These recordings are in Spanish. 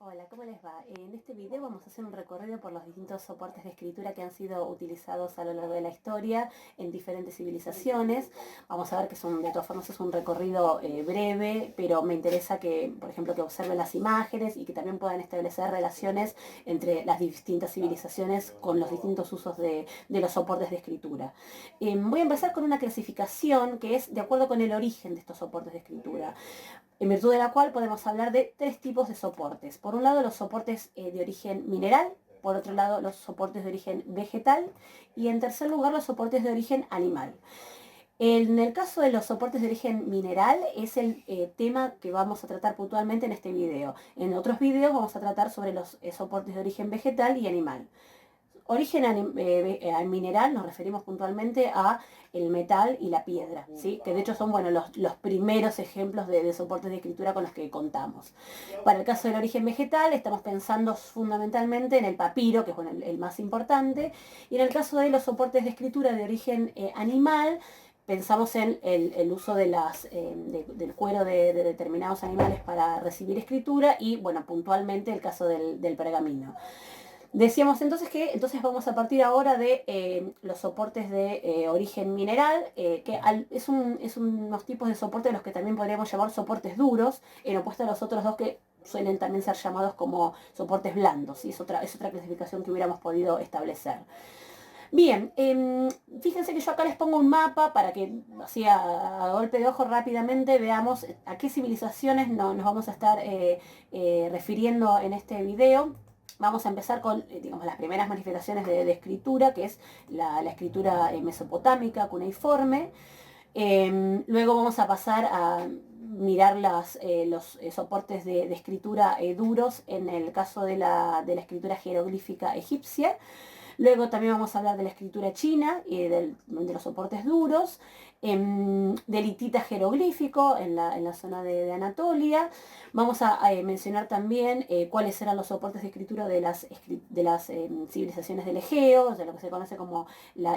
Hola, ¿cómo les va? En este video vamos a hacer un recorrido por los distintos soportes de escritura que han sido utilizados a lo largo de la historia en diferentes civilizaciones. Vamos a ver que de todas formas es un recorrido breve, pero me interesa que, por ejemplo, que observen las imágenes y que también puedan establecer relaciones entre las distintas civilizaciones con los distintos usos de los soportes de escritura. Voy a empezar con una clasificación que es de acuerdo con el origen de estos soportes de escritura, en virtud de la cual podemos hablar de tres tipos de soportes. Por un lado, los soportes de origen mineral, por otro lado, los soportes de origen vegetal y en tercer lugar, los soportes de origen animal. En el caso de los soportes de origen mineral es el tema que vamos a tratar puntualmente en este video. En otros videos vamos a tratar sobre los soportes de origen vegetal y animal. Origen mineral nos referimos puntualmente a el metal y la piedra, ¿sí? Que de hecho son los primeros ejemplos de soportes de escritura con los que contamos. Para el caso del origen vegetal estamos pensando fundamentalmente en el papiro, que es el más importante, y en el caso de los soportes de escritura de origen animal, pensamos en el uso del cuero de determinados animales para recibir escritura y, bueno, puntualmente el caso del pergamino. Decíamos entonces que vamos a partir ahora de los soportes de origen mineral, es unos tipos de soporte de los que también podríamos llamar soportes duros, en opuesto a los otros dos que suelen también ser llamados como soportes blandos, ¿sí? Es otra clasificación que hubiéramos podido establecer. Bien, fíjense que yo acá les pongo un mapa para que así a golpe de ojo rápidamente veamos a qué civilizaciones nos vamos a estar refiriendo en este video. Vamos a empezar con, digamos, las primeras manifestaciones de escritura, que es la escritura mesopotámica, cuneiforme. Luego vamos a pasar a mirar los soportes de escritura duros en el caso de la escritura jeroglífica egipcia. Luego también vamos a hablar de la escritura china y de los soportes duros, del hitita jeroglífico en la zona de Anatolia. Vamos a mencionar también cuáles eran los soportes de escritura de las civilizaciones del Egeo, de lo que se conoce como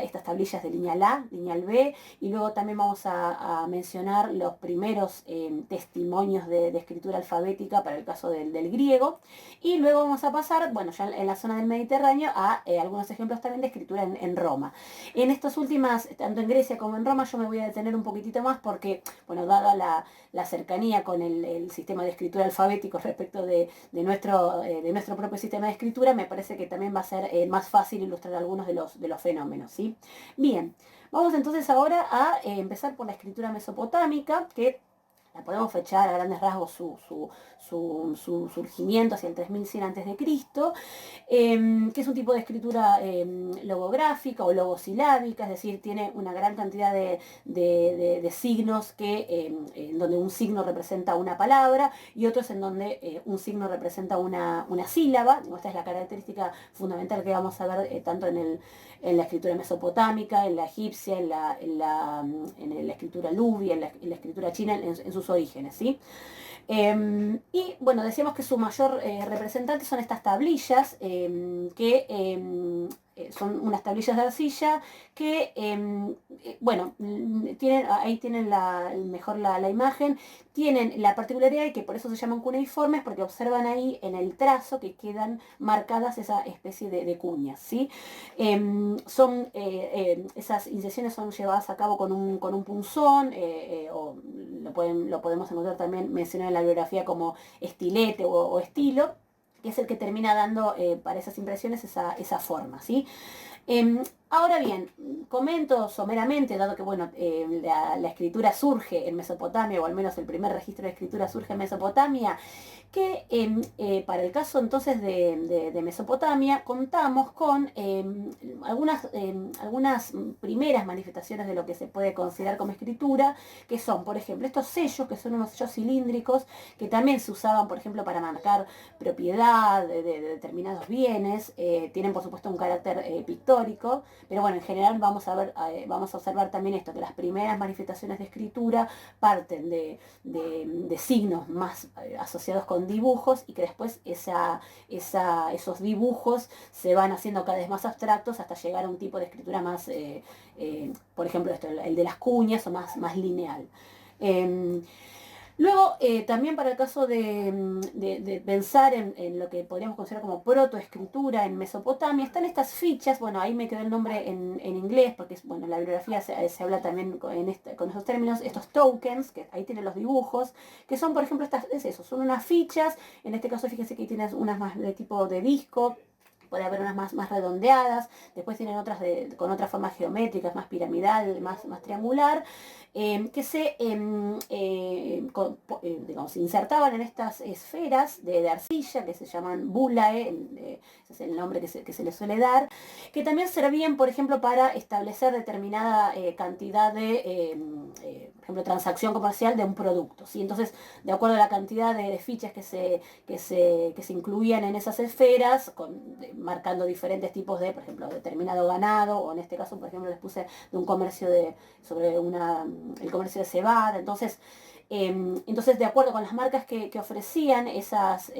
estas tablillas de lineal A, lineal B, y luego también vamos a mencionar los primeros testimonios de escritura alfabética para el caso del griego. Y luego vamos a pasar, bueno, ya en la zona del Mediterráneo, a algunos ejemplos también de escritura en Roma. En estas últimas, tanto en Grecia como en Roma, yo me voy a detener un poquitito más porque, bueno, dada la cercanía con el sistema de escritura alfabético respecto de nuestro propio sistema de escritura, me parece que también va a ser más fácil ilustrar algunos de los fenómenos, ¿sí? Bien, vamos entonces ahora a empezar por la escritura mesopotámica, que la podemos fechar a grandes rasgos su surgimiento hacia el 3100 a.C., que es un tipo de escritura logográfica o logosilábica, es decir, tiene una gran cantidad de signos en donde un signo representa una palabra y otros en donde un signo representa una sílaba. Esta es la característica fundamental que vamos a ver tanto en la escritura mesopotámica, en la egipcia, en la escritura luvi, en la escritura china, en sus orígenes, ¿sí? Y bueno, decíamos que su mayor representante son estas tablillas, que son unas tablillas de arcilla que, bueno, ahí tienen mejor la imagen, tienen la particularidad de que por eso se llaman cuneiformes, porque observan ahí en el trazo que quedan marcadas esa especie de cuñas, ¿sí? Esas incisiones son llevadas a cabo con un punzón, o lo podemos encontrar también mencionado en la bibliografía como estilete o estilo, que es el que termina dando para esas impresiones esa forma, ¿sí? Ahora bien, comento someramente, dado que bueno, la escritura surge en Mesopotamia, o al menos el primer registro de escritura surge en Mesopotamia, que para el caso entonces de Mesopotamia contamos con algunas primeras manifestaciones de lo que se puede considerar como escritura, que son, por ejemplo, estos sellos, que son unos sellos cilíndricos, que también se usaban, por ejemplo, para marcar propiedad de determinados bienes, tienen por supuesto un carácter pictórico, pero bueno, en general vamos a observar también esto, que las primeras manifestaciones de escritura parten de signos más asociados con dibujos y que después esos dibujos se van haciendo cada vez más abstractos hasta llegar a un tipo de escritura más, por ejemplo, el de las cuñas o más lineal. Luego, también para el caso de pensar en lo que podríamos considerar como protoescritura en Mesopotamia, están estas fichas, bueno, ahí me quedó el nombre en inglés, porque bueno, la bibliografía se habla también con esos términos, estos tokens, que ahí tienen los dibujos, que son, por ejemplo, son unas fichas, en este caso fíjense que ahí tienes unas más de tipo de disco, puede haber unas más redondeadas, después tienen otras con otras formas geométricas, más piramidal, más triangular, que digamos, insertaban en estas esferas de arcilla que se llaman bulae, ese es el nombre que se les suele dar, que también servían, por ejemplo, para establecer determinada cantidad por ejemplo, transacción comercial de un producto, ¿sí? Entonces, de acuerdo a la cantidad de fichas que se incluían en esas esferas, marcando diferentes tipos de, por ejemplo, determinado ganado, o en este caso, por ejemplo, les puse de un comercio sobre el comercio de cebada. Entonces, de acuerdo con las marcas que ofrecían esos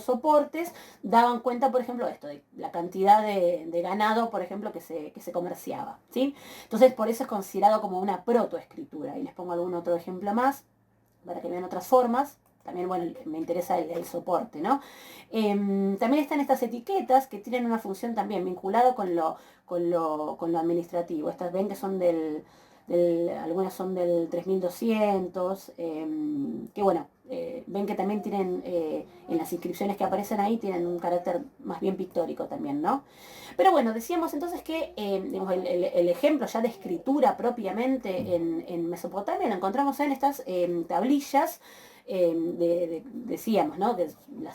soportes, daban cuenta, por ejemplo, esto, de la cantidad de ganado, por ejemplo, que se comerciaba, ¿sí? Entonces, por eso es considerado como una protoescritura. Y les pongo algún otro ejemplo más para que vean otras formas. También, bueno, me interesa el soporte, ¿no? También están estas etiquetas que tienen una función también vinculada con lo administrativo. Estas ven que son algunas son del 3200, que bueno, ven que también tienen, en las inscripciones que aparecen ahí, tienen un carácter más bien pictórico también, ¿no? Pero bueno, decíamos entonces que digamos, el ejemplo ya de escritura propiamente en Mesopotamia lo encontramos en estas tablillas, decíamos, ¿no? Que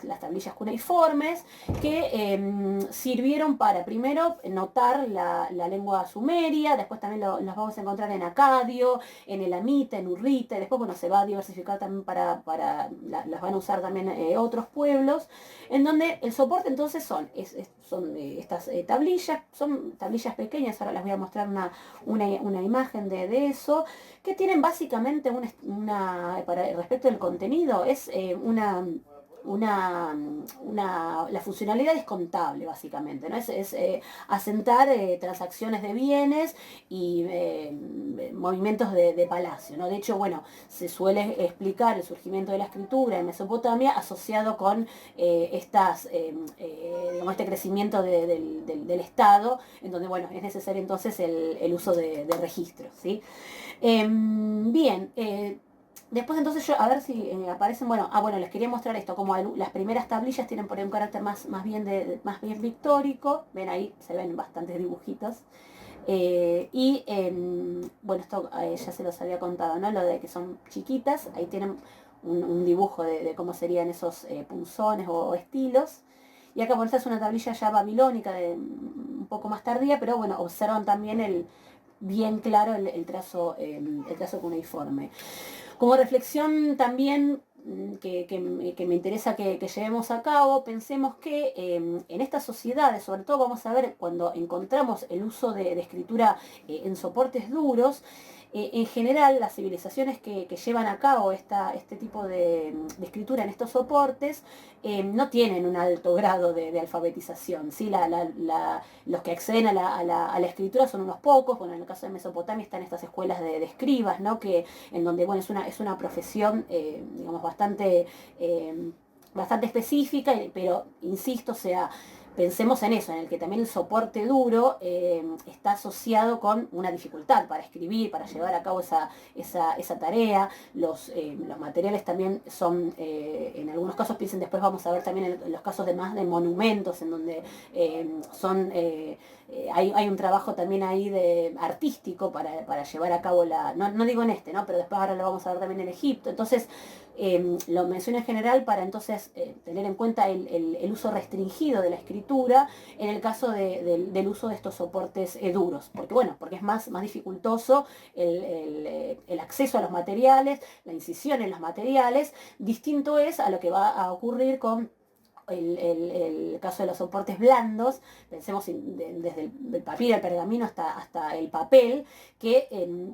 las tablillas cuneiformes que sirvieron para primero notar la lengua sumeria, después también las vamos a encontrar en acadio, en elamita, en urrita, después bueno, se va a diversificar también las van a usar también otros pueblos, en donde el soporte entonces son estas tablillas, son tablillas pequeñas, ahora les voy a mostrar una imagen de eso, que tienen básicamente respecto del contenido, es la funcionalidad es contable, básicamente, ¿no? Es asentar transacciones de bienes y movimientos de palacio, ¿no? De hecho, bueno, se suele explicar el surgimiento de la escritura en Mesopotamia asociado con digamos, este crecimiento del Estado, en donde, bueno, es necesario entonces el uso de registros, ¿sí? Bien, después entonces a ver si aparecen, bueno, les quería mostrar esto, como las primeras tablillas tienen por ahí un carácter más bien pictórico, ven ahí, se ven bastantes dibujitos. Bueno, esto ya se los había contado, ¿no? Lo de que son chiquitas, ahí tienen un dibujo de cómo serían esos punzones o estilos. Y acá, bueno, esta es una tablilla ya babilónica, un poco más tardía, pero bueno, observan también bien claro el trazo cuneiforme. Como reflexión también que me interesa que llevemos a cabo, pensemos que en estas sociedades, sobre todo vamos a ver cuando encontramos el uso de escritura en soportes duros, en general las civilizaciones que llevan a cabo este tipo de escritura en estos soportes no tienen un alto grado de alfabetización, ¿sí? Los que acceden a la escritura son unos pocos. Bueno, en el caso de Mesopotamia están estas escuelas de escribas, ¿no? En donde, bueno, es una profesión, digamos, bastante específica, pero insisto, o sea, pensemos en eso, en el que también el soporte duro está asociado con una dificultad para escribir, para llevar a cabo esa tarea. Los materiales también son, en algunos casos, piensen, después vamos a ver también en los casos de monumentos, en donde hay un trabajo también ahí artístico para llevar a cabo no digo en este, ¿no? Pero después ahora lo vamos a ver también en Egipto. Entonces, lo menciono en general para entonces tener en cuenta el uso restringido de la escritura en el caso del uso de estos soportes duros. Porque es más dificultoso el acceso a los materiales, la incisión en los materiales. Distinto es a lo que va a ocurrir con el caso de los soportes blandos. Pensemos desde el papiro, el pergamino hasta el papel, que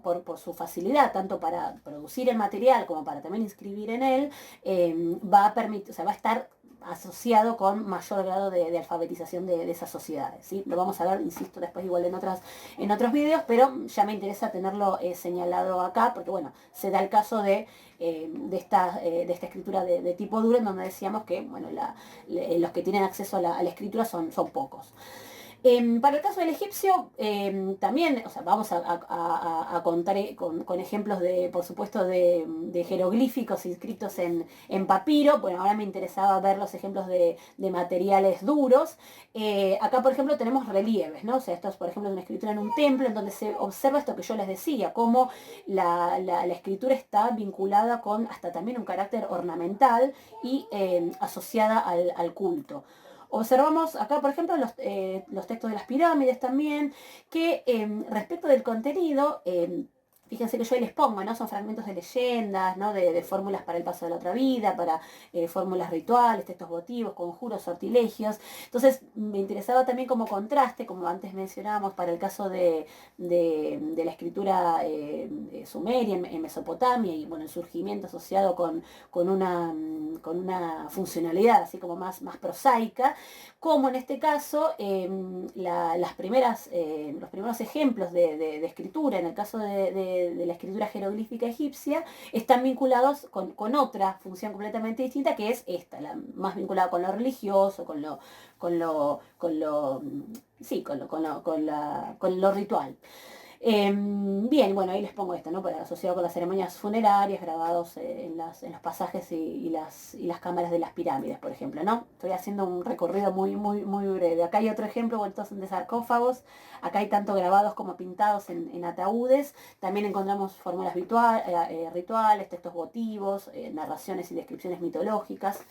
por su facilidad, tanto para producir el material como para también inscribir en él, va a permitir, o sea, va a estar asociado con mayor grado de alfabetización de esas sociedades, ¿sí? Lo vamos a ver, insisto, después igual en otros videos, pero ya me interesa tenerlo señalado acá, porque bueno, se da el caso de esta escritura de tipo duro, en donde decíamos que bueno, los que tienen acceso a la escritura son pocos. Para el caso del egipcio, también, o sea, vamos a contar con ejemplos de, por supuesto, de jeroglíficos inscritos en papiro. Bueno, ahora me interesaba ver los ejemplos de materiales duros. Acá, por ejemplo, tenemos relieves, ¿no? O sea, esto es, por ejemplo, una escritura en un templo, en donde se observa esto que yo les decía, cómo la escritura está vinculada con hasta también un carácter ornamental y asociada al culto. Observamos acá, por ejemplo, los textos de las pirámides también, que respecto del contenido, fíjense que yo ahí les pongo, ¿no? Son fragmentos de leyendas, ¿no? De fórmulas para el paso de la otra vida, para fórmulas rituales, textos votivos, conjuros, sortilegios. Entonces, me interesaba también como contraste, como antes mencionábamos, para el caso de la escritura sumeria en Mesopotamia y bueno, el surgimiento asociado con una funcionalidad así como más prosaica, como en este caso los primeros ejemplos de escritura, en el caso de la escritura jeroglífica egipcia, están vinculados con otra función completamente distinta, que es esta, la más vinculada con lo religioso, con lo ritual. Bien, bueno, ahí les pongo esto, ¿no? Asociado con las ceremonias funerarias, grabados en los pasajes y las cámaras de las pirámides, por ejemplo, ¿no? Estoy haciendo un recorrido muy breve. Acá hay otro ejemplo, bueno, estos son de sarcófagos. Acá hay tanto grabados como pintados en ataúdes. También encontramos fórmulas rituales, textos votivos, narraciones y descripciones mitológicas.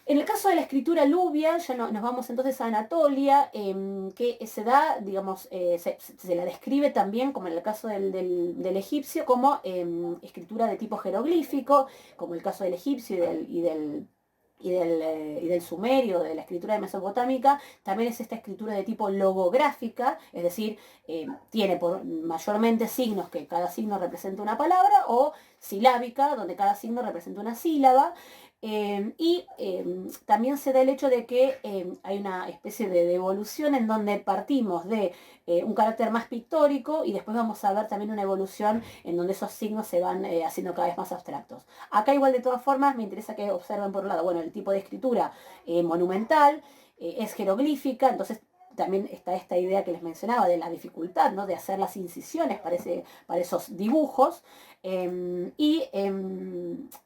En el caso de la escritura lubia, ya nos vamos entonces a Anatolia, que se da, digamos, se la describe también, como en el caso del egipcio, como escritura de tipo jeroglífico, como el caso del egipcio y del sumerio, de la escritura de mesopotámica. También es esta escritura de tipo logográfica, es decir, tiene mayormente signos que cada signo representa una palabra, o silábica, donde cada signo representa una sílaba. También se da el hecho de que hay una especie de evolución en donde partimos de un carácter más pictórico y después vamos a ver también una evolución en donde esos signos se van haciendo cada vez más abstractos. Acá igual de todas formas me interesa que observen por un lado, bueno, el tipo de escritura monumental, es jeroglífica, entonces también está esta idea que les mencionaba de la dificultad, ¿no? De hacer las incisiones para esos dibujos.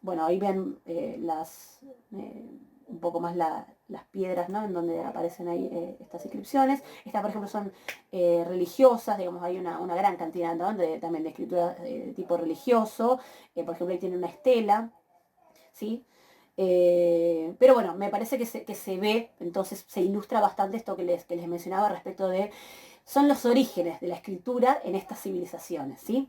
Bueno, ahí ven un poco más las piedras, ¿no? En donde aparecen ahí estas inscripciones. Estas, por ejemplo, son religiosas, digamos, hay una gran cantidad, ¿no? También de escritura de tipo religioso. Por ejemplo, ahí tiene una estela, ¿sí? Pero bueno, me parece que se ve, entonces se ilustra bastante esto que les mencionaba respecto de, son los orígenes de la escritura en estas civilizaciones, ¿sí?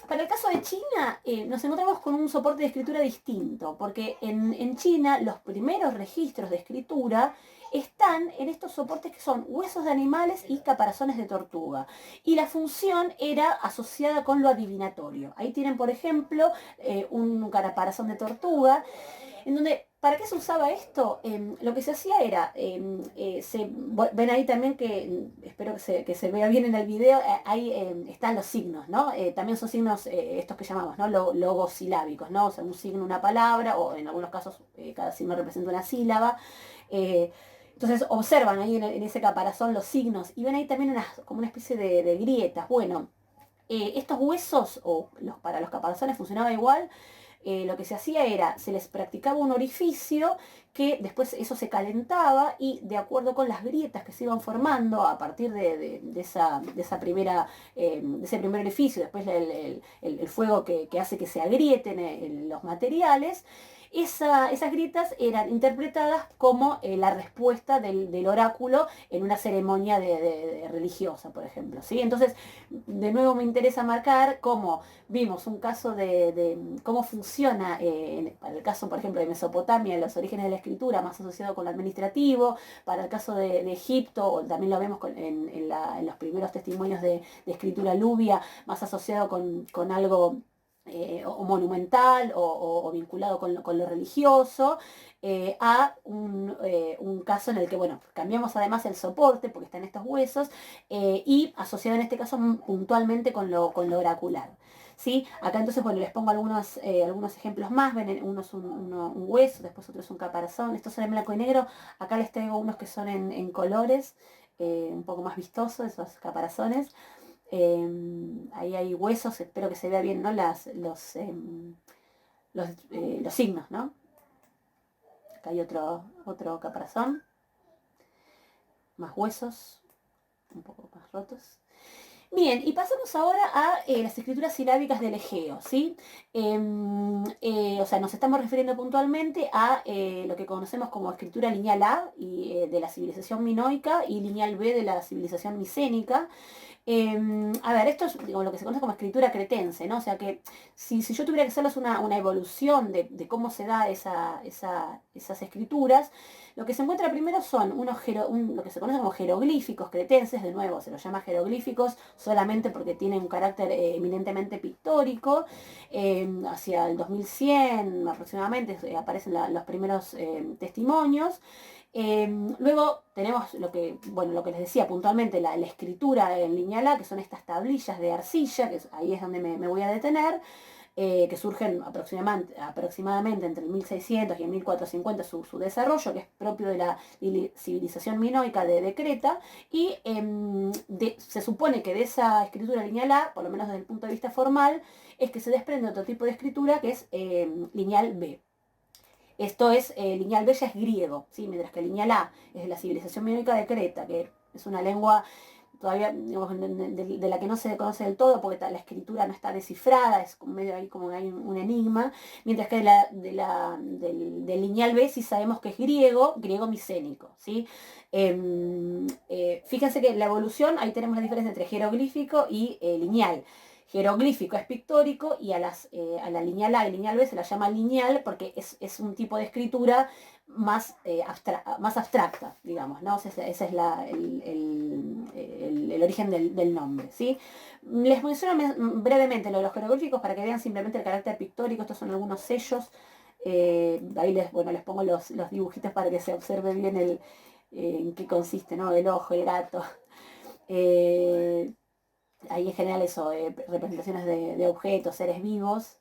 Para el caso de China, nos encontramos con un soporte de escritura distinto, porque en China los primeros registros de escritura están en estos soportes que son huesos de animales y caparazones de tortuga. Y la función era asociada con lo adivinatorio. Ahí tienen, por ejemplo, un caparazón de tortuga, en donde, ¿para qué se usaba esto? Lo que se hacía era, ven ahí también que, espero que se vea bien en el video, ahí están los signos, ¿no? También son signos estos que llamamos, ¿no? Logosilábicos, ¿no? O sea, un signo, una palabra, o en algunos casos cada signo representa una sílaba. Entonces observan ahí en ese caparazón los signos y ven ahí también como una especie de grietas. Bueno, estos huesos, para los caparazones funcionaba igual. Lo que se hacía era, se les practicaba un orificio que después eso se calentaba y de acuerdo con las grietas que se iban formando a partir de ese primer orificio, después el fuego que hace que se agrieten los materiales, esas grietas eran interpretadas como la respuesta del oráculo en una ceremonia religiosa, por ejemplo, ¿sí? Entonces, de nuevo me interesa marcar cómo vimos un caso de cómo funciona, para el caso, por ejemplo, de Mesopotamia, los orígenes de la escritura, más asociado con lo administrativo, para el caso de Egipto, o también lo vemos en los primeros testimonios de escritura lubia, más asociado con algo o monumental o vinculado con lo religioso, a un caso en el que, bueno, cambiamos además el soporte porque está en estos huesos y asociado en este caso puntualmente con lo oracular. ¿Sí? Acá entonces, bueno, les pongo algunos ejemplos más. Ven, uno es un hueso, después otro es un caparazón. Estos son en blanco y negro. Acá les traigo unos que son en colores, un poco más vistosos, esos caparazones. Ahí hay huesos, espero que se vea bien, ¿no? Los signos, ¿no? Acá hay otro caparazón, más huesos, un poco más rotos. Bien, y pasamos ahora a las escrituras silábicas del Egeo, ¿sí? O sea, nos estamos refiriendo puntualmente a lo que conocemos como escritura lineal A de la civilización minoica y lineal B de la civilización micénica. A ver, esto es digo, lo que se conoce como escritura cretense, ¿no? O sea que si yo tuviera que hacerles una evolución de cómo se da esas escrituras, lo que se encuentra primero son lo que se conoce como jeroglíficos cretenses, de nuevo, se los llama jeroglíficos solamente porque tienen un carácter eminentemente pictórico. Hacia el 2100 aproximadamente aparecen los primeros testimonios. Luego tenemos lo que les decía puntualmente, la escritura en lineal A, que son estas tablillas de arcilla, ahí es donde me voy a detener, que surgen aproximadamente entre el 1600 y el 1450 su desarrollo, que es propio de la civilización minoica de Creta, y se supone que de esa escritura lineal A, por lo menos desde el punto de vista formal, es que se desprende otro tipo de escritura que es lineal B. Esto es, lineal B ya es griego, ¿sí? Mientras que lineal A es de la civilización minoica de Creta, que es una lengua todavía digamos, de la que no se conoce del todo, porque la escritura no está descifrada, es medio ahí como hay un enigma, mientras que del lineal B sí sabemos que es griego micénico, ¿sí? Fíjense que la evolución, ahí tenemos la diferencia entre jeroglífico y lineal. Jeroglífico es pictórico y a la lineal A y lineal B se la llama lineal porque es un tipo de escritura más abstracta, digamos, ¿no? Ese es el origen del nombre, ¿sí? Les menciono brevemente lo de los jeroglíficos para que vean simplemente el carácter pictórico. Estos son algunos sellos. Ahí les pongo los dibujitos para que se observe bien en qué consiste, ¿no? El ojo, el gato. Ahí en general eso, representaciones de objetos, seres vivos.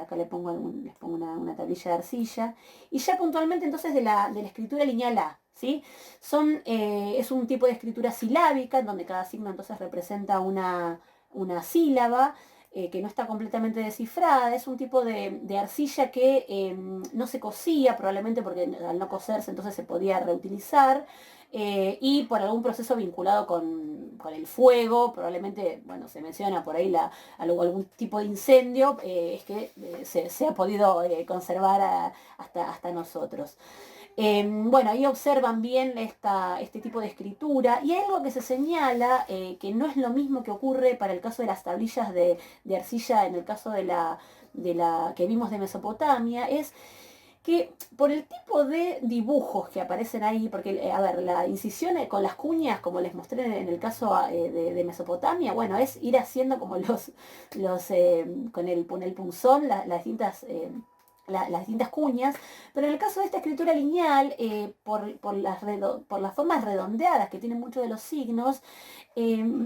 Acá les pongo una tablilla de arcilla. Y ya puntualmente entonces de la escritura lineal A, ¿sí? Es un tipo de escritura silábica, en donde cada signo entonces representa una sílaba. Que no está completamente descifrada, es un tipo de arcilla que no se cosía, probablemente porque al no coserse entonces se podía reutilizar, y por algún proceso vinculado con el fuego, probablemente, bueno, se menciona por ahí algún tipo de incendio, es que se ha podido conservar hasta nosotros. Bueno, ahí observan bien este tipo de escritura y hay algo que se señala que no es lo mismo que ocurre para el caso de las tablillas de arcilla en el caso de la que vimos de Mesopotamia, es que por el tipo de dibujos que aparecen ahí, porque, a ver, la incisión con las cuñas, como les mostré en el caso de Mesopotamia, bueno, es ir haciendo como con el punzón, las distintas cuñas, pero en el caso de esta escritura lineal, por las formas redondeadas que tienen muchos de los signos,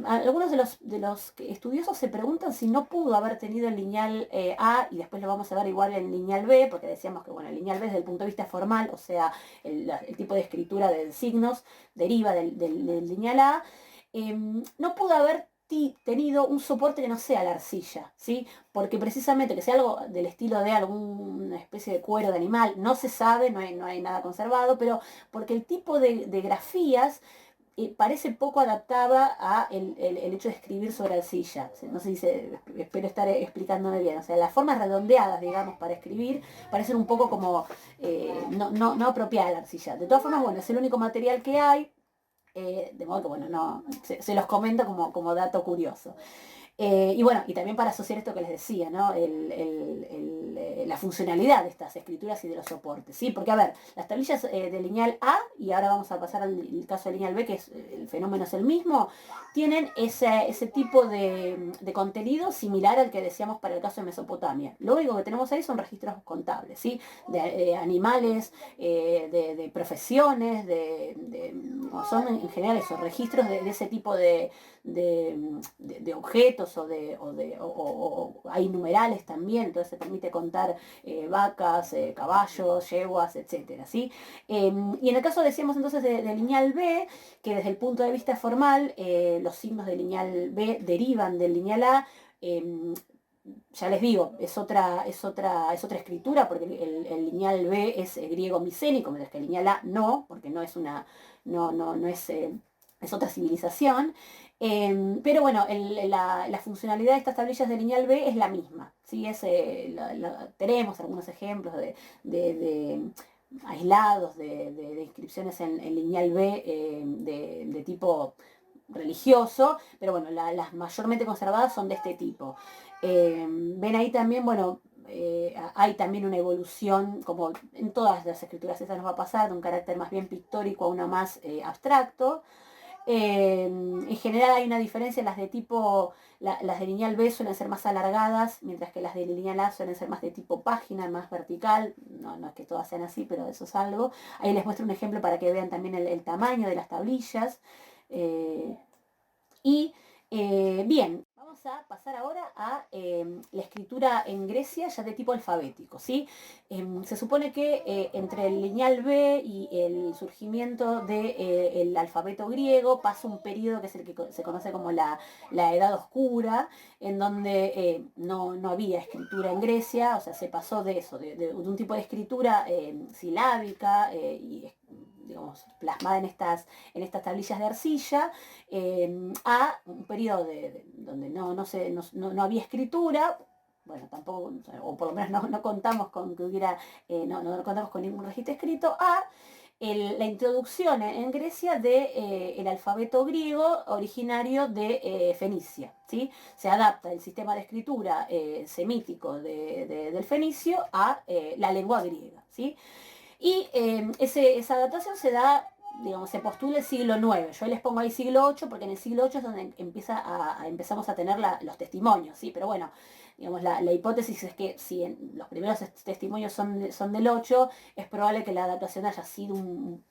algunos de los estudiosos se preguntan si no pudo haber tenido el lineal A, y después lo vamos a ver igual en el lineal B, porque decíamos que bueno, el lineal B desde el punto de vista formal, o sea, el tipo de escritura de signos deriva del lineal A, no pudo haber tenido un soporte que no sea la arcilla, ¿sí? Porque precisamente que sea algo del estilo de alguna especie de cuero de animal, no se sabe, no hay nada conservado, pero porque el tipo de grafías parece poco adaptada a el hecho de escribir sobre arcilla. No sé si espero estar explicándome bien. O sea, las formas redondeadas, digamos, para escribir parecen un poco como no apropiada a la arcilla. De todas formas, bueno, es el único material que hay. De modo que, bueno, no, se los comento como dato curioso. Y bueno, y también para asociar esto que les decía, ¿no? La funcionalidad de estas escrituras y de los soportes, ¿sí? Porque, a ver, las tablillas de lineal A, y ahora vamos a pasar al caso de lineal B, que es, el fenómeno es el mismo, tienen ese tipo de contenido similar al que decíamos para el caso de Mesopotamia. Lo único que tenemos ahí son registros contables, ¿sí? De animales, de profesiones, son en general esos registros de ese tipo de objetos o hay numerales también, entonces se permite contar vacas, caballos, yeguas, etcétera, ¿sí? Y en el caso decíamos entonces de lineal B, que desde el punto de vista formal los signos de lineal B derivan del lineal A. Ya les digo, es otra escritura, porque el lineal B es griego micénico, mientras que el lineal A no, porque no es una, no es otra civilización. Pero bueno, la funcionalidad de estas tablillas de lineal B es la misma. ¿Sí? Tenemos algunos ejemplos de aislados de inscripciones en lineal B de tipo religioso, pero bueno, las mayormente conservadas son de este tipo. Ven ahí también, bueno, hay también una evolución, como en todas las escrituras esa nos va a pasar, de un carácter más bien pictórico a uno más abstracto. En general hay una diferencia, las de tipo, las de lineal B suelen ser más alargadas, mientras que las de lineal A suelen ser más de tipo página, más vertical. No es que todas sean así, pero eso es algo. Ahí les muestro un ejemplo para que vean también el tamaño de las tablillas. Eh, y bien, vamos a pasar ahora a la escritura en Grecia ya de tipo alfabético, ¿sí? Se supone que entre el lineal B y el surgimiento del alfabeto griego pasa un periodo que es el que se conoce como la Edad Oscura, en donde no había escritura en Grecia, o sea, se pasó de eso, de un tipo de escritura silábica y digamos, plasmada en estas tablillas de arcilla, a un periodo donde no había escritura. Bueno, tampoco, o por lo menos no contamos con que hubiera, no contamos con ningún registro escrito, a la introducción en Grecia del alfabeto griego originario de Fenicia. ¿Sí? Se adapta el sistema de escritura semítico del fenicio a la lengua griega. ¿Sí? Y esa adaptación se da, digamos, se postula el siglo IX. Yo les pongo ahí siglo VIII porque en el siglo VIII es donde empezamos a tener los testimonios, ¿sí? Pero bueno, digamos, la hipótesis es que si los primeros testimonios son del 8, es probable que la adaptación haya sido un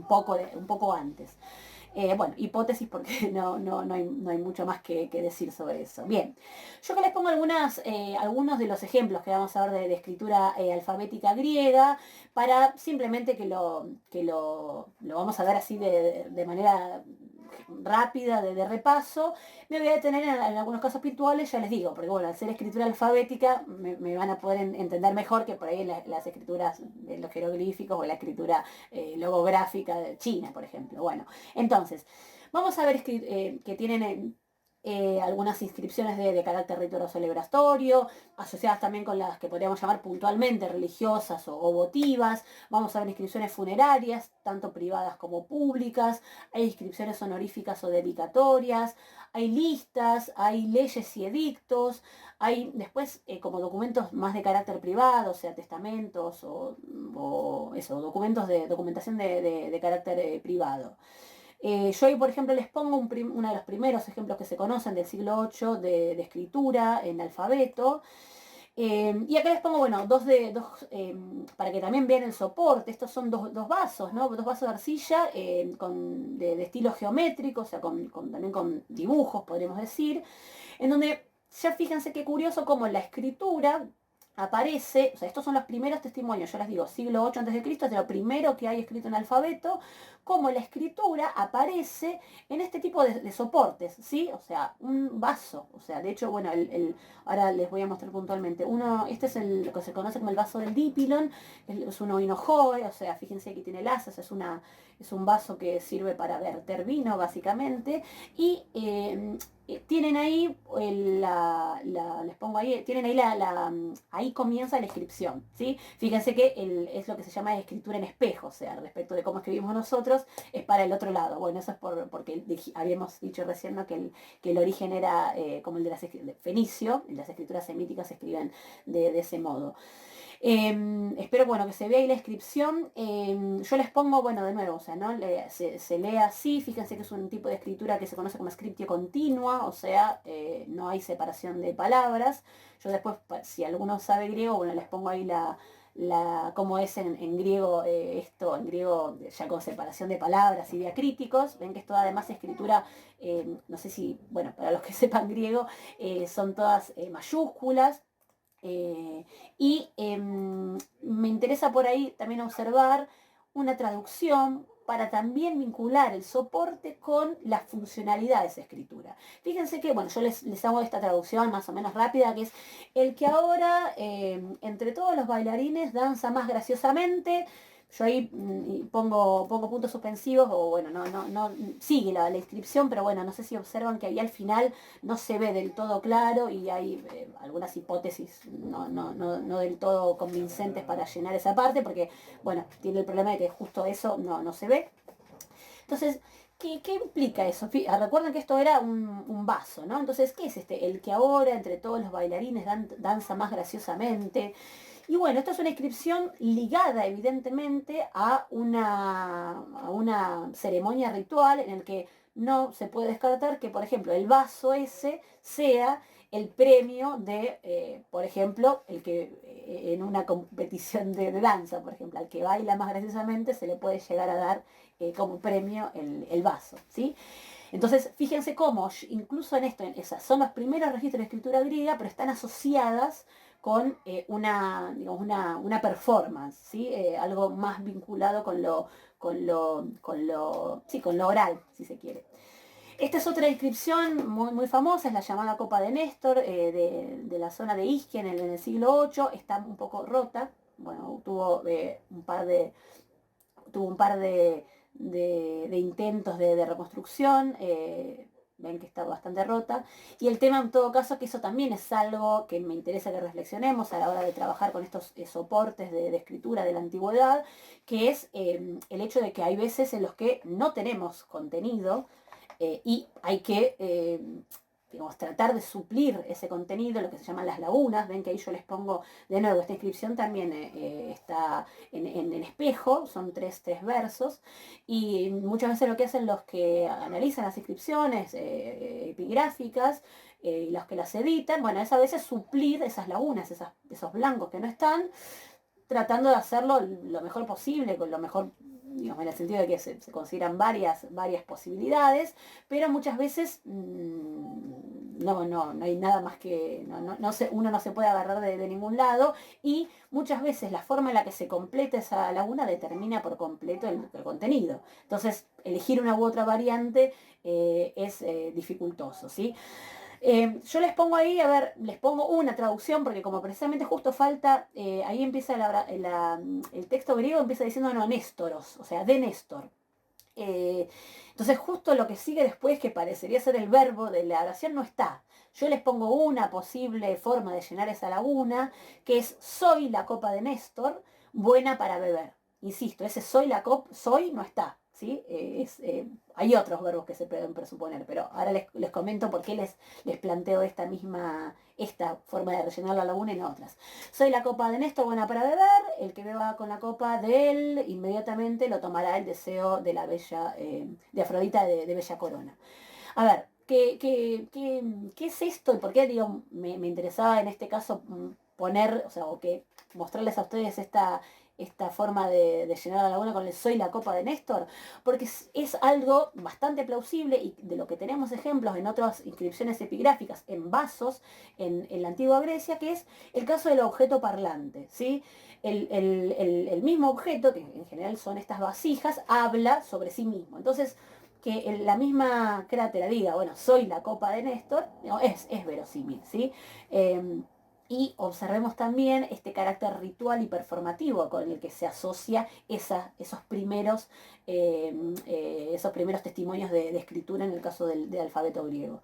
poco antes. Bueno, hipótesis porque no hay mucho más que decir sobre eso. Bien, yo que les pongo algunos de los ejemplos que vamos a ver de escritura alfabética griega, para simplemente que lo vamos a ver así de manera rápida, de repaso. Me voy a detener en algunos casos puntuales, ya les digo, porque bueno, al ser escritura alfabética me van a poder entender mejor que por ahí las escrituras de los jeroglíficos o la escritura logográfica de China, por ejemplo. Bueno, entonces, vamos a ver que tienen algunas inscripciones de carácter ritualoso celebratorio, asociadas también con las que podríamos llamar puntualmente religiosas o votivas. Vamos a ver inscripciones funerarias, tanto privadas como públicas. Hay inscripciones honoríficas o dedicatorias. Hay listas, hay leyes y edictos. Hay después como documentos más de carácter privado, o sea, testamentos o eso, documentos de documentación de carácter privado. Yo ahí, por ejemplo, les pongo uno de los primeros ejemplos que se conocen del siglo VIII de escritura en alfabeto. Y acá les pongo, bueno, para que también vean el soporte. Estos son dos vasos, ¿no? Dos vasos de arcilla de estilo geométrico, o sea, también con dibujos, podríamos decir, en donde ya fíjense qué curioso cómo la escritura aparece, o sea, estos son los primeros testimonios, yo les digo, siglo VIII a.C., es de lo primero que hay escrito en alfabeto, cómo la escritura aparece en este tipo de soportes, ¿sí? O sea, un vaso, o sea, de hecho, bueno, ahora les voy a mostrar puntualmente, este es lo que se conoce como el vaso del Dipilon, es un oinojoe, o sea, fíjense aquí tiene lasas, es un vaso que sirve para verter vino, básicamente, y tienen ahí, les pongo ahí, tienen ahí ahí comienza la inscripción, ¿sí? Fíjense que es lo que se llama escritura en espejo, o sea, respecto de cómo escribimos nosotros, es para el otro lado. Bueno, eso es porque habíamos dicho recién, ¿no?, que el origen era como el de fenicio, las escrituras semíticas se escriben de ese modo. Espero, bueno, que se vea ahí la inscripción. Yo les pongo, bueno, de nuevo, o sea, ¿no? Se lee así. Fíjense que es un tipo de escritura que se conoce como scriptio continua, o sea, no hay separación de palabras. Yo después, si alguno sabe griego, bueno, les pongo ahí cómo es en griego, esto, en griego ya con separación de palabras y diacríticos. Ven que es toda además escritura, no sé si, bueno, para los que sepan griego, son todas mayúsculas. Me interesa por ahí también observar una traducción para también vincular el soporte con las funcionalidades de esa escritura. Fíjense que, bueno, yo les hago esta traducción más o menos rápida, que es el que ahora entre todos los bailarines danza más graciosamente. Yo ahí pongo puntos suspensivos, o bueno, no sigue la inscripción, pero bueno, no sé si observan que ahí al final no se ve del todo claro y hay algunas hipótesis no del todo convincentes para llenar esa parte, porque, bueno, tiene el problema de que justo eso no se ve. Entonces, ¿qué implica eso? Recuerden que esto era un vaso, ¿no? Entonces, ¿qué es este? El que ahora entre todos los bailarines danza más graciosamente. Y bueno, esta es una inscripción ligada evidentemente a una ceremonia ritual en el que no se puede descartar que, por ejemplo, el vaso ese sea el premio de, por ejemplo, el que en una competición de danza, por ejemplo, al que baila más graciosamente se le puede llegar a dar como premio el vaso, ¿sí? Entonces, fíjense cómo, incluso en esto, esas son los primeros registros de escritura griega, pero están asociadas con digamos, una performance, ¿sí? Algo más vinculado con lo oral, si se quiere. Esta es otra inscripción muy famosa, es la llamada Copa de Néstor, de la zona de Isquia en el siglo VIII, está un poco rota, bueno, tuvo un par de intentos de reconstrucción, ven que está bastante rota, y el tema en todo caso que eso también es algo que me interesa que reflexionemos a la hora de trabajar con estos soportes de escritura de la antigüedad, que es el hecho de que hay veces en los que no tenemos contenido, y hay que digamos, tratar de suplir ese contenido, lo que se llaman las lagunas. Ven que ahí yo les pongo de nuevo, esta inscripción también está en espejo, son tres versos, y muchas veces lo que hacen los que analizan las inscripciones epigráficas, y los que las editan, bueno, es a veces suplir esas lagunas, esos blancos que no están, tratando de hacerlo lo mejor posible, con lo mejor, digamos, en el sentido de que se consideran varias posibilidades, pero muchas veces no hay nada más que, uno no se puede agarrar de ningún lado, y muchas veces la forma en la que se completa esa laguna determina por completo el contenido. Entonces, elegir una u otra variante es dificultoso, ¿sí? Yo les pongo ahí, a ver, les pongo una traducción, porque como precisamente justo falta, ahí empieza el texto griego, empieza diciendo no, Néstoros, o sea, de Néstor. Entonces justo lo que sigue después, que parecería ser el verbo de la oración, no está. Yo les pongo una posible forma de llenar esa laguna, que es soy la copa de Néstor, buena para beber. Insisto, ese soy no está. ¿Sí? Hay otros verbos que se pueden presuponer, pero ahora les comento por qué les planteo esta forma de rellenar la laguna y no otras. Soy la copa de Néstor, buena para beber, el que beba con la copa de él, inmediatamente lo tomará el deseo de la bella, de Afrodita de bella corona. A ver, ¿qué es esto y por qué, digo, me interesaba en este caso poner, o sea, o que mostrarles a ustedes esta forma de llenar la laguna con el soy la copa de Néstor? Porque es algo bastante plausible y de lo que tenemos ejemplos en otras inscripciones epigráficas, en vasos, en la antigua Grecia, que es el caso del objeto parlante, ¿sí? El mismo objeto, que en general son estas vasijas, habla sobre sí mismo. Entonces, que la misma crátera diga, bueno, soy la copa de Néstor, no, es verosímil, ¿sí? Y observemos también este carácter ritual y performativo con el que se asocia esos primeros testimonios de escritura en el caso del alfabeto griego.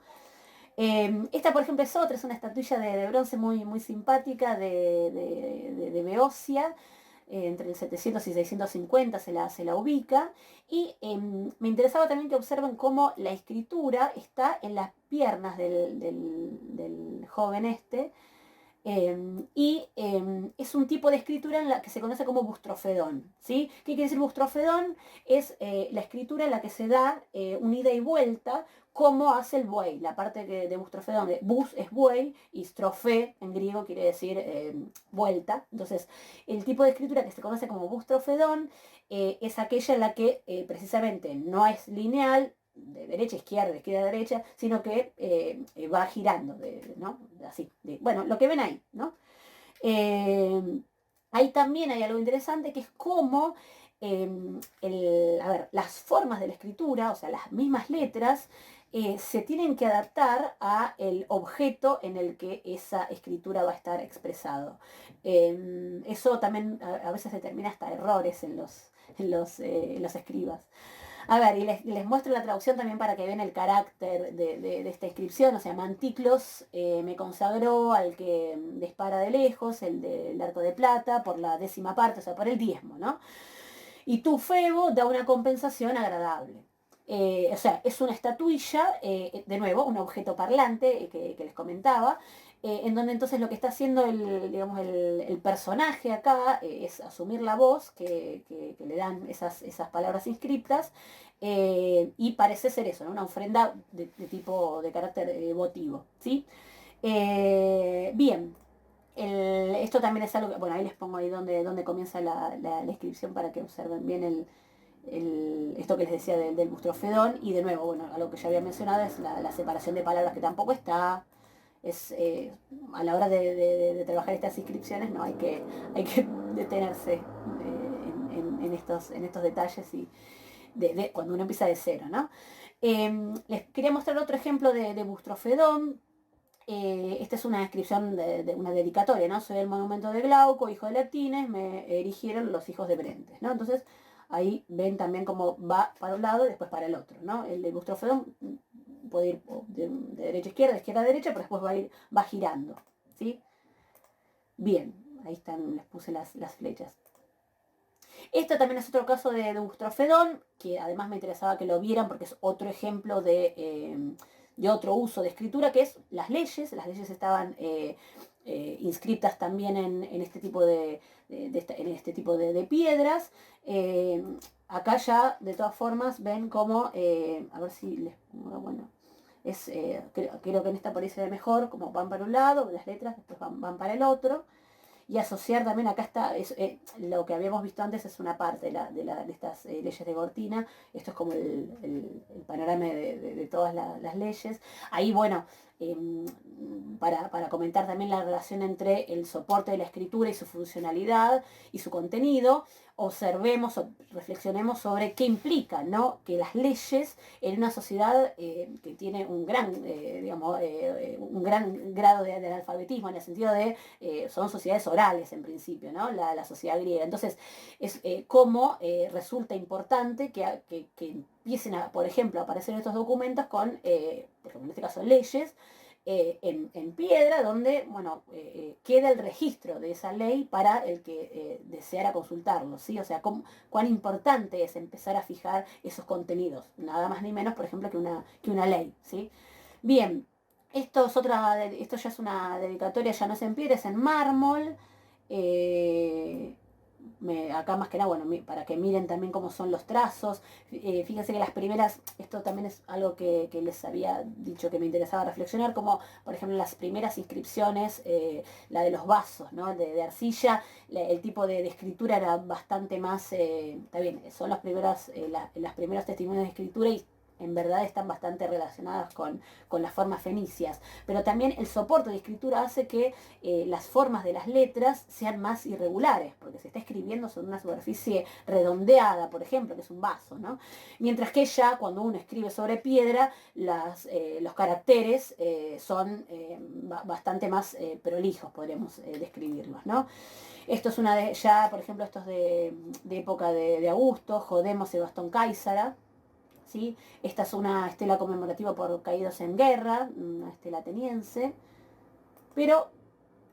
Esta, por ejemplo, es otra, es una estatuilla de bronce muy, muy simpática de Beocia, entre el 700 y 650 se la ubica. Y me interesaba también que observen cómo la escritura está en las piernas del joven este, es un tipo de escritura en la que se conoce como bustrofedón, ¿sí? ¿Qué quiere decir bustrofedón? Es la escritura en la que se da un ida y vuelta, como hace el buey. La parte de bustrofedón, de bus es buey y strofé en griego quiere decir vuelta. Entonces, el tipo de escritura que se conoce como bustrofedón es aquella en la que precisamente no es lineal, de derecha a izquierda, de izquierda a derecha, sino que va girando, ¿no? Así, bueno, lo que ven ahí, ¿no? Ahí también hay algo interesante que es cómo, a ver, las formas de la escritura, o sea, las mismas letras, se tienen que adaptar a el objeto en el que esa escritura va a estar expresado. Eso también a veces determina hasta errores en los escribas. A ver, y les muestro la traducción también para que vean el carácter de esta inscripción. O sea, Manticlos me consagró al que dispara de lejos, el del arco de plata, por la 10ª parte, o sea, por el diezmo, ¿no? Y tu Febo da una compensación agradable. O sea, es una estatuilla, de nuevo, un objeto parlante que les comentaba, en donde entonces lo que está haciendo digamos, el personaje acá es asumir la voz que le dan esas palabras inscriptas, y parece ser eso, ¿no? Una ofrenda de tipo de carácter votivo, ¿sí? Bien, esto también es algo que, bueno, ahí les pongo ahí donde comienza la inscripción para que observen bien esto que les decía del bustrofedón. Y de nuevo, bueno, algo que ya había mencionado es la separación de palabras, que tampoco está. Es, a la hora de trabajar estas inscripciones, no hay que detenerse en estos detalles y cuando uno empieza de cero, ¿no? Les quería mostrar otro ejemplo de bustrofedón. Esta es una descripción de una dedicatoria, ¿no? Soy el monumento de Glauco, hijo de Latines, me erigieron los hijos de Brentes, ¿no? Entonces, ahí ven también cómo va para un lado y después para el otro, ¿no? El de bustrofedón puede ir de derecha a izquierda, de izquierda a derecha, pero después va girando, ¿sí? Bien, ahí están, les puse las flechas. Esto también es otro caso de bustrofedón, que además me interesaba que lo vieran porque es otro ejemplo de otro uso de escritura, que es las leyes. Las leyes estaban inscritas también en este tipo en este tipo de piedras. Acá ya, de todas formas, ven cómo, a ver si les pongo, bueno, creo que en esta por ahí se ve mejor, como van para un lado, las letras, después van para el otro. Y asociar también, acá está, lo que habíamos visto antes es una parte de estas leyes de Gortina. Esto es como el panorama de todas las leyes. Ahí, bueno, para comentar también la relación entre el soporte de la escritura y su funcionalidad y su contenido, observemos o reflexionemos sobre qué implica, ¿no? Que las leyes en una sociedad que tiene un gran grado de analfabetismo, en el sentido de son sociedades orales en principio, ¿no? La sociedad griega. Entonces, es cómo resulta importante que empiecen por ejemplo, a aparecer estos documentos con, por ejemplo, en este caso, leyes, en piedra, donde, bueno, queda el registro de esa ley para el que deseara consultarlo, ¿sí? O sea, cuán importante es empezar a fijar esos contenidos, nada más ni menos, por ejemplo, que una ley, ¿sí? Bien, esto ya es una dedicatoria, ya no es en piedra, es en mármol. Eh, Acá más que nada, bueno, para que miren también cómo son los trazos. Fíjense que las primeras, esto también es algo que les había dicho que me interesaba reflexionar, como por ejemplo las primeras inscripciones, la de los vasos, ¿no? De arcilla, el tipo de escritura era bastante más, está bien, son las primeros testimonios de escritura y en verdad están bastante relacionadas con las formas fenicias, pero también el soporte de escritura hace que las formas de las letras sean más irregulares, porque se está escribiendo sobre una superficie redondeada, por ejemplo, que es un vaso, ¿no? Mientras que ya cuando uno escribe sobre piedra, los caracteres son bastante más prolijos, podríamos describirlos, ¿no? Esto es por ejemplo, esto es de época de Augusto, Jodemo Sebastón Cáizara. ¿sí? Esta es una estela conmemorativa por caídos en guerra, una estela ateniense, pero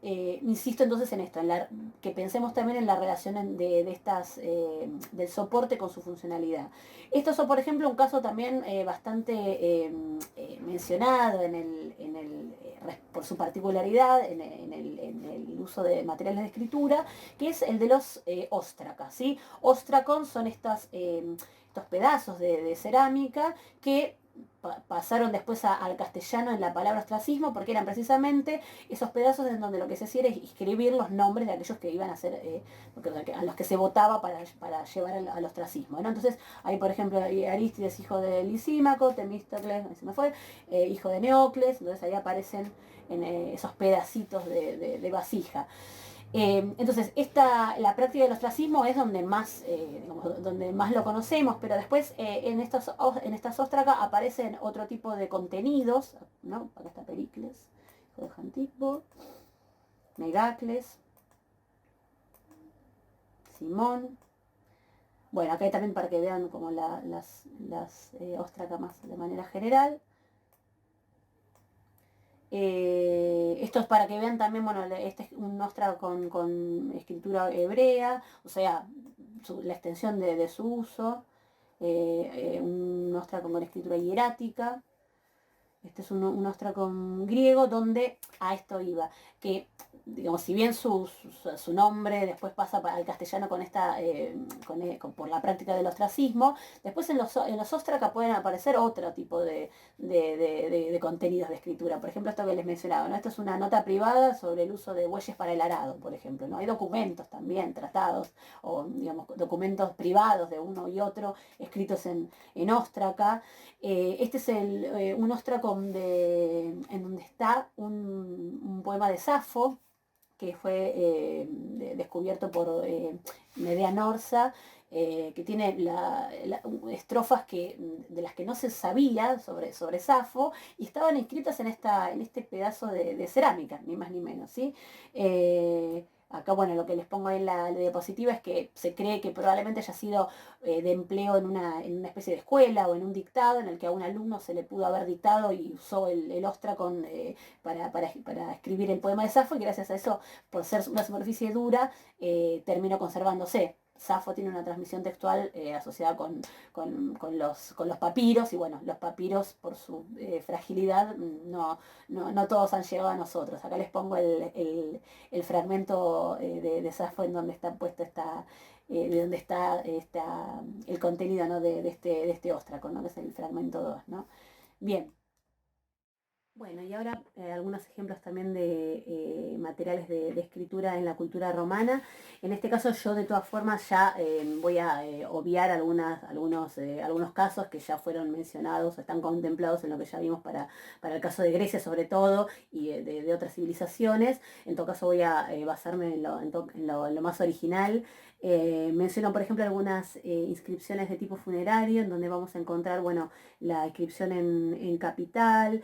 insisto entonces en esto, que pensemos también en la relación del soporte con su funcionalidad. Esto es, por ejemplo, un caso también bastante mencionado por su particularidad en el uso de materiales de escritura, que es el de los óstracas, ¿sí? Óstracon son estos pedazos de cerámica que pasaron después al castellano en la palabra ostracismo, porque eran precisamente esos pedazos en donde lo que se hacía era escribir los nombres de aquellos que iban a ser, a los que se votaba para llevar al ostracismo, ¿no? Entonces, hay por ejemplo Arístides, hijo de Lisímaco, Temístocles, se me fue, hijo de Neocles, entonces ahí aparecen en esos pedacitos de vasija. Entonces, la práctica del ostracismo es donde más lo conocemos, pero después en estas óstracas aparecen otro tipo de contenidos, ¿no? Acá está Pericles, hijo de Jantipo, Megacles, Simón. Bueno, acá hay también para que vean como las óstracas más de manera general. Esto es para que vean también, bueno, este es un nostra con escritura hebrea, o sea, la extensión de su uso, un nostra con escritura hierática. Este es un ostracón griego donde a esto iba, que digamos, si bien su nombre después pasa al castellano por la práctica del ostracismo, después en los óstracas pueden aparecer otro tipo de contenidos de escritura. Por ejemplo, esto que les mencionaba, ¿no? Esto es una nota privada sobre el uso de bueyes para el arado, por ejemplo, ¿no? Hay documentos también, tratados, o digamos, documentos privados de uno y otro, escritos en óstraca. Este es un ostracón en donde está un poema de Safo, que fue descubierto por Medea Norsa, que tiene estrofas de las que no se sabía sobre Safo, y estaban inscritas en este pedazo de cerámica, ni más ni menos, ¿sí? Acá, bueno, lo que les pongo ahí en la diapositiva es que se cree que probablemente haya sido de empleo en una especie de escuela o en un dictado en el que a un alumno se le pudo haber dictado y usó el ostracón para escribir el poema de Safo, y gracias a eso, por ser una superficie dura, terminó conservándose. Safo tiene una transmisión textual asociada con los papiros, y bueno, los papiros por su fragilidad no todos han llegado a nosotros. Acá les pongo el fragmento de Safo en donde está puesto de donde está el contenido, ¿no? de este óstraco, ¿no? Que es el fragmento 2, ¿no? Bien. Bueno, y ahora algunos ejemplos también de materiales de escritura en la cultura romana. En este caso yo de todas formas ya voy a obviar algunos casos que ya fueron mencionados o están contemplados en lo que ya vimos para el caso de Grecia sobre todo y de otras civilizaciones. En todo caso voy a basarme en lo más original. Menciono por ejemplo algunas inscripciones de tipo funerario en donde vamos a encontrar, bueno, la inscripción en capital,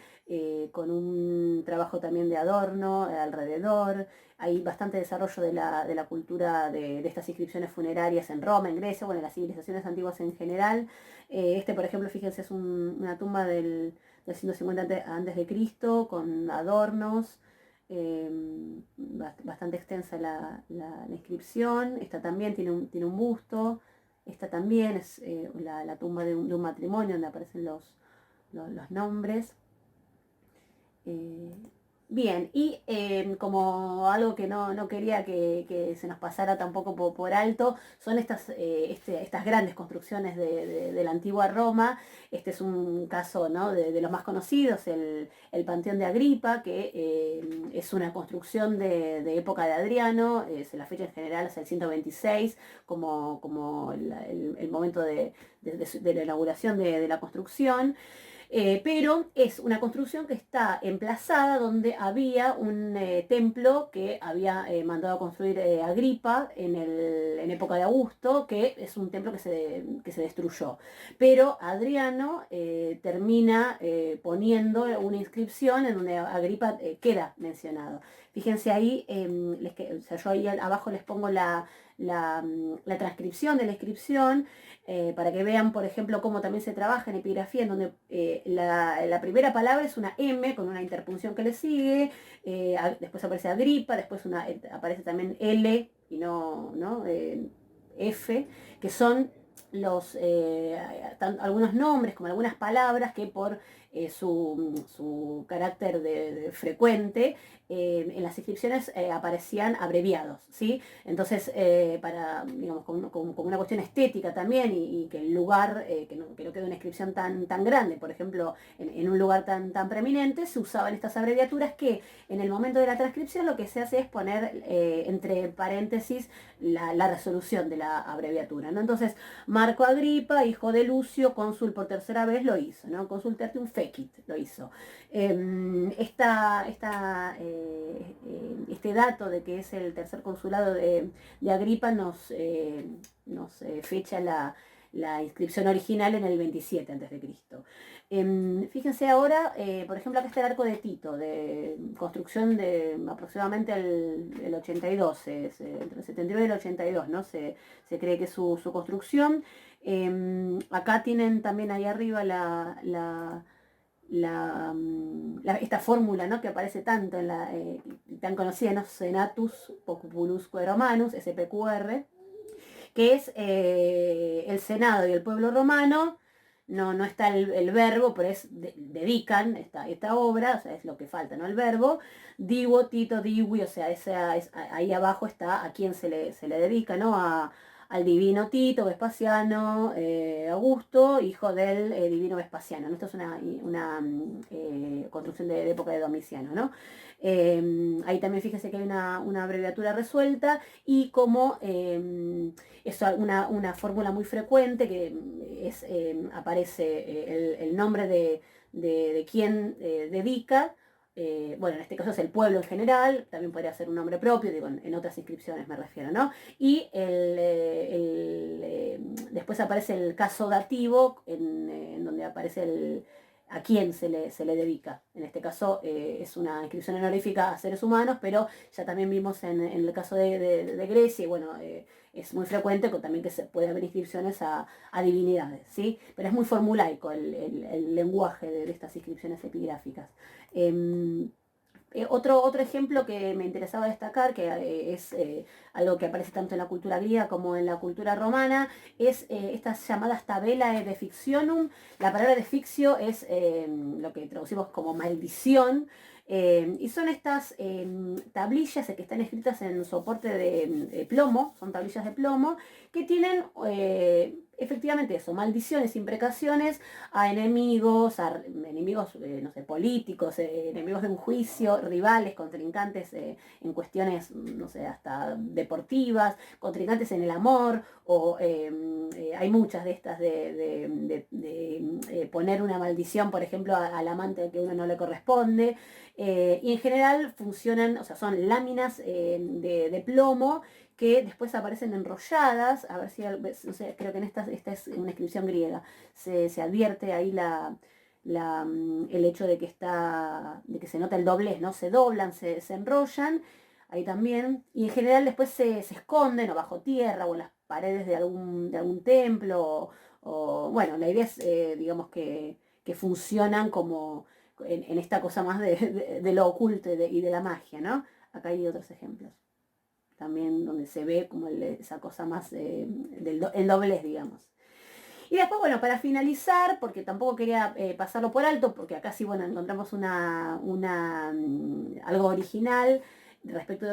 con un trabajo también de adorno alrededor. Hay bastante desarrollo de la cultura de estas inscripciones funerarias en Roma, en Grecia, bueno, en las civilizaciones antiguas en general. Por ejemplo, fíjense, es una tumba del 150 antes de Cristo, con adornos. Bastante extensa la inscripción. Esta también tiene un busto. Esta también es la tumba de un matrimonio donde aparecen los nombres. Bien, y como algo que no quería que se nos pasara tampoco por alto, son estas grandes construcciones de la antigua Roma. Este es un caso, ¿no? de los más conocidos, el Panteón de Agripa, que es una construcción de época de Adriano. Se la fecha en general es el 126, como el momento de la inauguración de la construcción. Pero es una construcción que está emplazada donde había un templo que había mandado a construir Agripa en época de Augusto, que es un templo que se destruyó. Pero Adriano termina poniendo una inscripción en donde Agripa queda mencionado. Fíjense ahí, o sea, yo ahí abajo les pongo la transcripción de la inscripción, para que vean, por ejemplo, cómo también se trabaja en epigrafía, en donde la primera palabra es una M con una interpunción que le sigue, después aparece Agripa, después aparece también L y no F, que son algunos nombres, como algunas palabras que por su carácter de frecuente, en las inscripciones aparecían abreviados, ¿sí? Entonces, digamos, como una cuestión estética también, y que el lugar, que no quede una inscripción tan grande, por ejemplo, en un lugar tan preeminente, se usaban estas abreviaturas que en el momento de la transcripción lo que se hace es poner entre paréntesis la resolución de la abreviatura, ¿no? Entonces, Marco Agripa, hijo de Lucio, cónsul por tercera vez, lo hizo, ¿no? Cónsul tertium fecit, lo hizo. Este dato de que es el tercer consulado de Agripa nos fecha la inscripción original en el 27 a.C. Fíjense ahora, por ejemplo, acá está el arco de Tito, de construcción de aproximadamente el 82, entre el 79 y el 82, ¿no? Se cree que es su construcción. Acá tienen también ahí arriba esta fórmula, ¿no? Que aparece tanto tan conocida, ¿no? Senatus Populusque Romanus, SPQR, que es el Senado y el pueblo romano. No está el verbo, pero dedican esta obra, o sea, es lo que falta, ¿no? El verbo. Divo, Tito, Divi, o sea, ahí abajo está a quién se le dedica, ¿no? Al divino Tito, Vespasiano, Augusto, hijo del divino Vespasiano, ¿no? Esto es una construcción de época de Domiciano, ¿no? Ahí también fíjese que hay una abreviatura resuelta, y como es una fórmula muy frecuente, que aparece el nombre de quien dedica. Bueno, en este caso es el pueblo en general, también podría ser un nombre propio, digo, en otras inscripciones me refiero, ¿no? Y después aparece el caso dativo, en donde aparece a quién se le dedica. En este caso es una inscripción honorífica a seres humanos, pero ya también vimos en el caso de Grecia, y bueno, es muy frecuente también que se puede haber inscripciones a divinidades, ¿sí? Pero es muy formulaico el lenguaje de estas inscripciones epigráficas. Otro ejemplo que me interesaba destacar, que es algo que aparece tanto en la cultura griega como en la cultura romana, es estas llamadas tabelae de fictionum. La palabra de fictio es lo que traducimos como maldición, y son estas tablillas que están escritas en soporte de plomo, son tablillas de plomo, que tienen efectivamente eso, maldiciones, imprecaciones a enemigos, no sé, políticos, enemigos de un juicio, rivales, contrincantes en cuestiones, no sé, hasta deportivas, contrincantes en el amor, o hay muchas de estas de poner una maldición, por ejemplo, al amante que uno no le corresponde. Y en general funcionan, o sea, son láminas de plomo que después aparecen enrolladas. A ver si, no sé, creo que esta es una inscripción griega, se advierte ahí el hecho de que se nota el doblez, ¿no? Se doblan, se enrollan, ahí también, y en general después se esconden o bajo tierra o en las paredes de algún templo, bueno, la idea es, digamos, que funcionan como en esta cosa más de lo oculto y de la magia, ¿no? Acá hay otros ejemplos también donde se ve como esa cosa más el doblez, digamos. Y después, bueno, para finalizar, porque tampoco quería pasarlo por alto, porque acá sí, bueno, encontramos algo original respecto de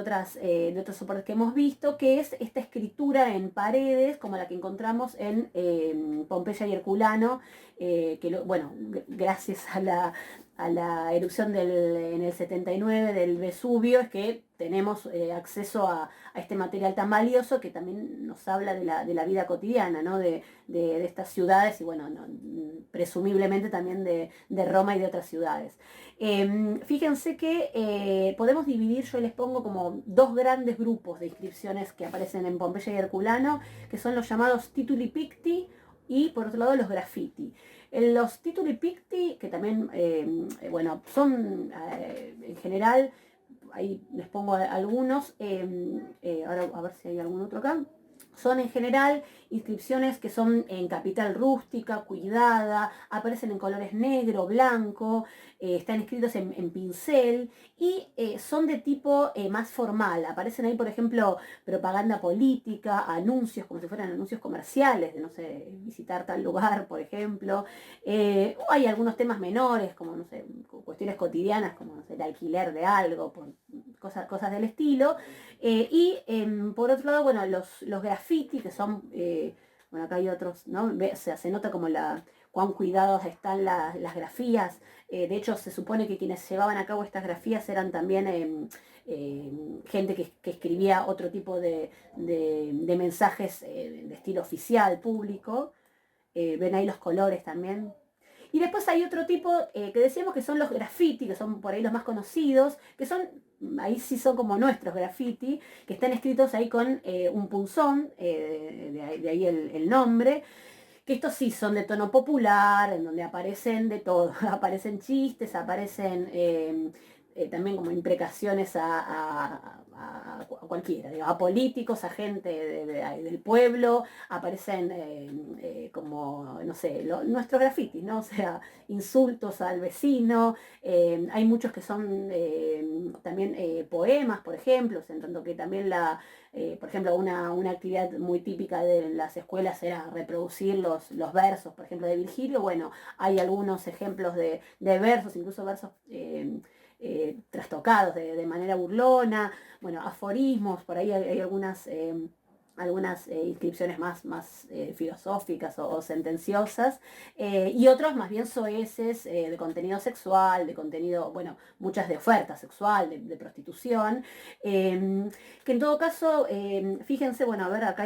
otros soportes que hemos visto, que es esta escritura en paredes, como la que encontramos en Pompeya y Herculano, bueno, gracias a la erupción en el 79 del Vesubio, es que tenemos acceso a este material tan valioso, que también nos habla de la vida cotidiana, ¿no? de estas ciudades, y bueno, presumiblemente también de Roma y de otras ciudades. Fíjense que podemos dividir, yo les pongo como dos grandes grupos de inscripciones que aparecen en Pompeya y Herculano, que son los llamados tituli picti y por otro lado los graffiti. Los tituli picti, que también, bueno, son en general ahí les pongo algunos, ahora a ver si hay algún otro acá. Son en general inscripciones que son en capital rústica, cuidada, aparecen en colores negro, blanco, están escritos en pincel y son de tipo más formal. Aparecen ahí, por ejemplo, propaganda política, anuncios, como si fueran anuncios comerciales, de, no sé, visitar tal lugar, por ejemplo. O hay algunos temas menores, como, no sé, cuestiones cotidianas, como, no sé, el alquiler de algo, cosas del estilo. Por otro lado, bueno, los graffiti, que son, bueno, acá hay otros, ¿no? O sea, se nota como cuán cuidados están las grafías. De hecho, se supone que quienes llevaban a cabo estas grafías eran también gente que escribía otro tipo de mensajes de estilo oficial, público. Ven ahí los colores también. Y después hay otro tipo que decíamos que son los graffiti, que son por ahí los más conocidos, que son, ahí sí son como nuestros graffiti, que están escritos ahí con un punzón, de ahí el nombre, que estos sí son de tono popular, en donde aparecen de todo, aparecen chistes, aparecen también como imprecaciones a cualquiera, digamos, a políticos, a gente del pueblo, aparecen como, no sé, nuestros grafitis, ¿no? O sea, insultos al vecino, hay muchos que son también poemas, por ejemplo, en tanto que también por ejemplo, una actividad muy típica de las escuelas era reproducir los versos, por ejemplo, de Virgilio. Bueno, hay algunos ejemplos de versos, incluso versos trastocados de manera burlona, bueno, aforismos, por ahí hay algunas inscripciones más filosóficas o sentenciosas, y otros más bien soeces de contenido sexual, de contenido, bueno, muchas de oferta sexual, de prostitución, que en todo caso, fíjense, bueno, a ver, acá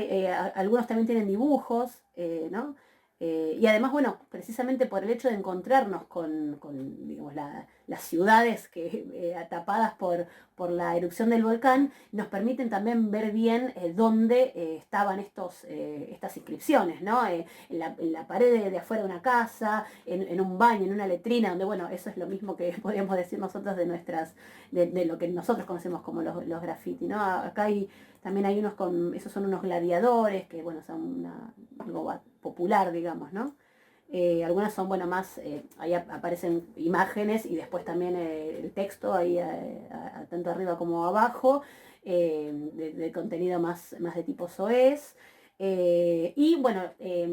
algunos también tienen dibujos, ¿no? Y además, bueno, precisamente por el hecho de encontrarnos con digamos, las ciudades tapadas por la erupción del volcán, nos permiten también ver bien dónde estaban estas inscripciones, ¿no? En la pared de afuera de una casa, en un baño, en una letrina, donde, bueno, eso es lo mismo que podríamos decir nosotros de lo que nosotros conocemos como los graffiti, ¿no? Acá también hay esos son unos gladiadores, que, bueno, son algo popular, digamos, ¿no? Algunas son, bueno, más, ahí aparecen imágenes y después también el texto ahí tanto arriba como abajo, de contenido más de tipo soez. Y bueno,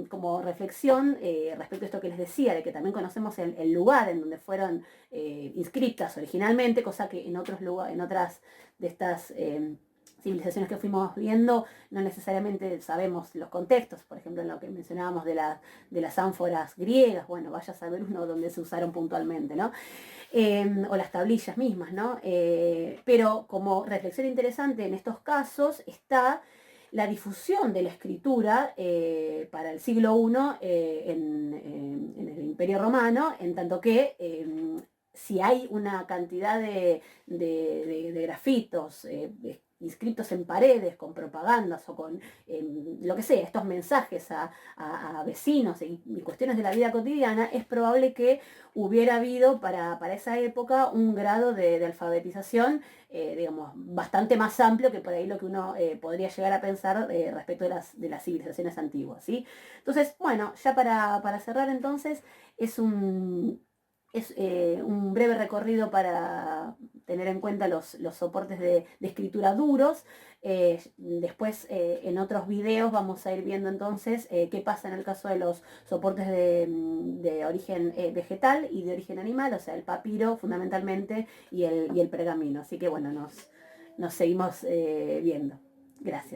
como reflexión respecto a esto que les decía, de que también conocemos el lugar en donde fueron inscritas originalmente, cosa que en otros lugares, en otras de estas civilizaciones que fuimos viendo, no necesariamente sabemos los contextos. Por ejemplo, en lo que mencionábamos de las ánforas griegas, bueno, vaya a saber uno dónde se usaron puntualmente, ¿no? O las tablillas mismas, ¿no? Pero como reflexión interesante en estos casos está la difusión de la escritura para el siglo I en el Imperio Romano, en tanto que si hay una cantidad de grafitos inscritos en paredes con propagandas o con lo que sea, estos mensajes a vecinos y cuestiones de la vida cotidiana, es probable que hubiera habido para esa época un grado de alfabetización, digamos, bastante más amplio que por ahí lo que uno podría llegar a pensar respecto de las civilizaciones antiguas, ¿sí? Entonces, bueno, ya para cerrar entonces, es un breve recorrido para tener en cuenta los soportes de escritura duros. Después, en otros videos vamos a ir viendo entonces qué pasa en el caso de los soportes de origen vegetal y de origen animal, o sea, el papiro fundamentalmente y el pergamino. Así que bueno, nos seguimos viendo. Gracias.